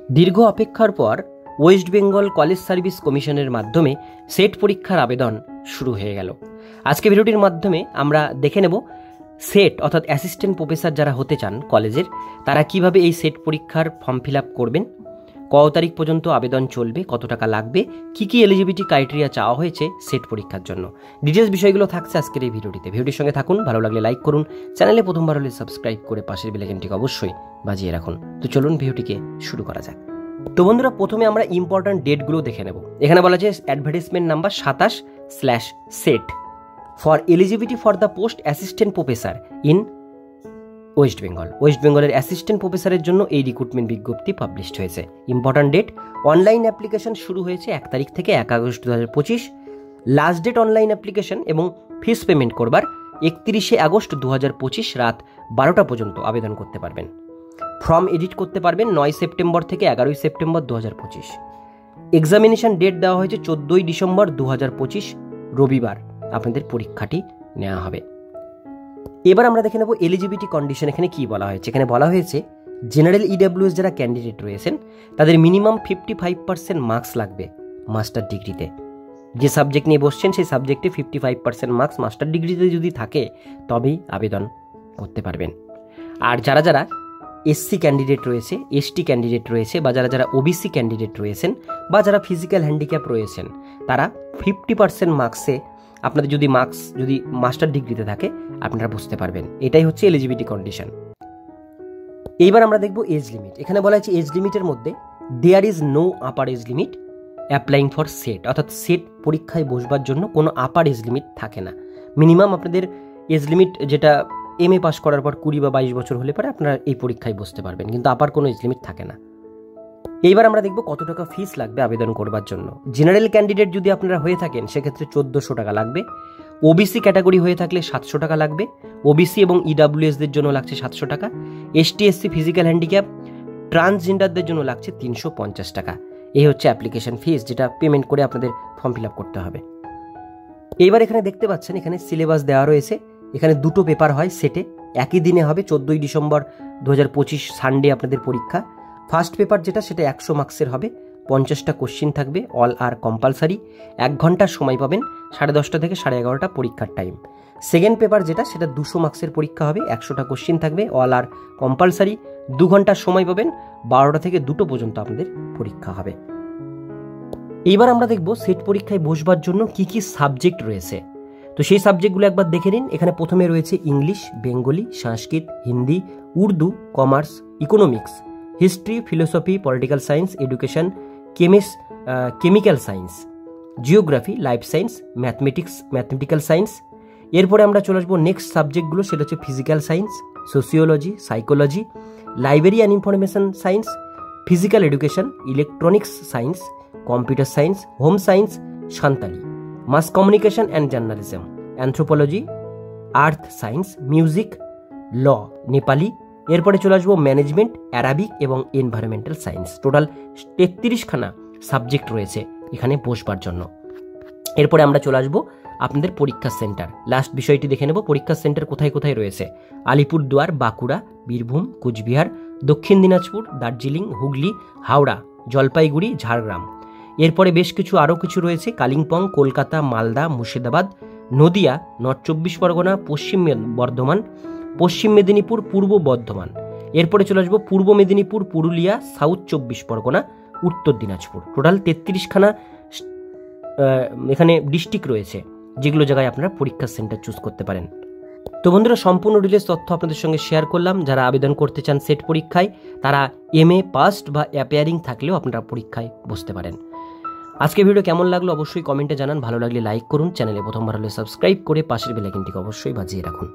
দীর্ঘ অপেক্ষার পর ওয়েস্ট বেঙ্গল কলেজ সার্ভিস কমিশনের মাধ্যমে সেট পরীক্ষার আবেদন শুরু হয়ে গেল। আজকে ভিডিওটির মাধ্যমে আমরা দেখে নেব সেট অর্থাৎ অ্যাসিস্ট্যান্ট প্রফেসর যারা হতে চান কলেজের, তারা কিভাবে এই সেট পরীক্ষার ফর্ম ফিল আপ করবেন, কত তারিখ পর্যন্ত আবেদন চলবে, কত টাকা লাগবে, কি কি এলিজিবিলিটি ক্রাইটেরিয়া চাওয়া হয়েছে সেট পরীক্ষার জন্য। ডিটেলস বিষয়গুলো থাকছে আজকের এই ভিডিওটিতে। ভিডিওর সঙ্গে থাকুন, ভালো লাগলে লাইক করুন, চ্যানেলে প্রথমবার হলে সাবস্ক্রাইব করে পাশের বেল আইকনটিকে অবশ্যই বাজিয়ে রাখুন। তো চলুন ভিডিওটিকে শুরু করা যাক। তো বন্ধুরা, প্রথমে আমরা ইম্পর্ট্যান্ট ডেটগুলো দেখে নেব। এখানে বলা আছে অ্যাডভার্টাইজমেন্ট নাম্বার 27/সেট for eligibility for the post assistant professor in West Bengal. ওয়েস্ট বেঙ্গলের অ্যাসিস্ট্যান্ট প্রফেসরের জন্য এই রিক্রুটমেন্ট বিজ্ঞপ্তি পাবলিশড হয়েছে। ইম্পর্ট্যান্ট ডেট, অনলাইন অ্যাপ্লিকেশন শুরু হয়েছে 1 তারিখ থেকে 1 August 2025। Last date online application এবং ফিস পেমেন্ট করবার 31 আগস্ট 2025 রাত 12টা পর্যন্ত আবেদন করতে পারবেন। ফর্ম এডিট করতে পারবেন 9 সেপ্টেম্বর থেকে 11 সেপ্টেম্বর 2025। এক্সামিনেশন ডেট দেওয়া হয়েছে 14 ডিসেম্বর 2025 রবিবার আপনাদের পরীক্ষাটি নেওয়া হবে। এবার আমরা দেখে নেব এলিজিবিলিটি কন্ডিশন এখানে কি বলা হয়েছে। এখানে বলা হয়েছে জেনারেল ইডব্লিউএস যারা ক্যান্ডিডেট রয়েছেন তাদের মিনিমাম 55% মার্কস লাগবে মাস্টার ডিগ্রিতে। যে সাবজেক্ট নিয়ে বসছেন সেই সাবজেক্টে 55% মার্কস মাস্টার ডিগ্রিতে যদি থাকে তবেই আবেদন করতে পারবেন। আর যারা যারা এসসি ক্যান্ডিডেট রয়েছে, এসটি ক্যান্ডিডেট রয়েছে, বা যারা যারা ওবিসি ক্যান্ডিডেট রয়েছেন, বা যারা ফিজিক্যাল হ্যান্ডিক্যাপ রয়েছেন, তারা 50% মার্কসে আপনাদের যদি মার্কস যদি মাস্টার ডিগ্রিতে থাকে আপনারা বুঝতে পারবেন। এটাই হচ্ছে এলিজিবিলিটি কন্ডিশন। এইবার আমরা দেখব এজ লিমিট। এখানে বলা হয়েছে এজ লিমিটের মধ্যে there is no upper age limit applying for SET, অর্থাৎ সেট পরীক্ষায় বসবার জন্য কোনো আপার এজ লিমিট থাকে না। মিনিমাম আপনাদের এজ লিমিট যেটা MA পাস করার পর 20 বা 22 বছর হলে পরে আপনারা এই পরীক্ষায় বসতে পারবেন, কিন্তু আপার কোনো এজ লিমিট থাকে না। এইবার আমরা দেখব কত টাকা ফিস লাগবে আবেদন করবার জন্য। জেনারেল ক্যান্ডিডেট যদি আপনারা হয়ে থাকেন সেক্ষেত্রে 1400 টাকা লাগবে। ওবিসি ক্যাটাগরি হয়ে থাকলে 700 টাকা লাগবে। ওবিসি এবং ইডব্লিউএসদের জন্য লাগছে 700 টাকা। এসটি এসসি ফিজিক্যাল হ্যান্ডিক্যাপ ট্রান্সজেন্ডারদের জন্য লাগছে 350 টাকা। এই হচ্ছে অ্যাপ্লিকেশন ফিস, যেটা পেমেন্ট করে আপনাদের ফর্ম ফিল আপ করতে হবে। এইবার এখানে দেখতে পাচ্ছেন এখানে সিলেবাস দেওয়া রয়েছে। এখানে দুটো পেপার হয় সেটে, একই দিনে হবে। 14 ডিসেম্বর 2025 সানডে আপনাদের পরীক্ষা। ফার্স্ট পেপার যেটা সেটা 100 মার্কসের হবে, 50টা কোশ্চিন থাকবে, অল আর কম্পালসারি। 1 ঘন্টার সময় পাবেন, 10:30 থেকে 11:30 পরীক্ষার টাইম। সেকেন্ড পেপার যেটা সেটা 200 মার্কসের পরীক্ষা হবে, 100টা কোশ্চিন থাকবে, অল আর কম্পালসারি। 2 ঘন্টার সময় পাবেন, 12টা থেকে 2টো পর্যন্ত আপনাদের পরীক্ষা হবে। এইবার আমরা দেখব সেট পরীক্ষায় বসবার জন্য কি কি সাবজেক্ট রয়েছে। তো সেই সাবজেক্টগুলো একবার দেখে নিন। এখানে প্রথমে রয়েছে English, Bengali, Sanskrit, Hindi, Urdu, commerce, economics, history, philosophy, political science, education, chemical science, geography, life science, mathematical science. এরপরে আমরা চলে আসবো নেক্সট সাবজেক্টগুলো, সেটা হচ্ছে physical science, sociology, psychology, library and information science, physical education, electronics science, computer science, home science, Santali, mass communication and journalism, anthropology, earth science, music, law, Nepali. এরপরে চলে আসবো ম্যানেজমেন্ট, অ্যারাবিক এবং এনভায়রনমেন্টাল সায়েন্স। টোটাল 33খানা subject রয়েছে এখানে বসবার জন্য। এরপরে আমরা চলে আসবো আপনাদের পরীক্ষা সেন্টার। লাস্ট বিষয়টি দেখে নেব, পরীক্ষা সেন্টার কোথায় কোথায় রয়েছে। আলিপুরদুয়ার, বাঁকুড়া, বীরভূম, কোচবিহার, দক্ষিণ দিনাজপুর, দার্জিলিং, হুগলি, হাওড়া, জলপাইগুড়ি, ঝাড়গ্রাম। এরপরে বেশ কিছু আরও কিছু রয়েছে, কালিম্পং, কলকাতা, মালদা, মুর্শিদাবাদ, নদিয়া, নর্থ 24 পরগনা, পশ্চিম বর্ধমান, পশ্চিম মেদিনীপুর, পূর্ব বর্ধমান। এরপরে চলে আসবো পূর্ব মেদিনীপুর, পুরুলিয়া, সাউথ 24 পরগনা, উত্তর দিনাজপুর। টোটাল 33খানা এখানে ডিস্ট্রিক্ট রয়েছে, যেগুলো জায়গায় আপনারা পরীক্ষা সেন্টার চুজ করতে পারেন। তো বন্ধুরা, সম্পূর্ণ ডিটেলস তথ্য আপনাদের সঙ্গে শেয়ার করলাম। যারা আবেদন করতে চান সেট পরীক্ষায় তারা MA পাস্ট বা অ্যাপিয়ারিং থাকলেও আপনারা পরীক্ষায় বসতে পারেন। আজকে ভিডিও কেমন লাগলো অবশ্যই কমেন্টে জানান। ভালো লাগলে লাইক করুন, চ্যানেলে প্রথমবার হলে সাবস্ক্রাইব করে পাশের বেল আইকনটিকে অবশ্যই বাজিয়ে রাখুন।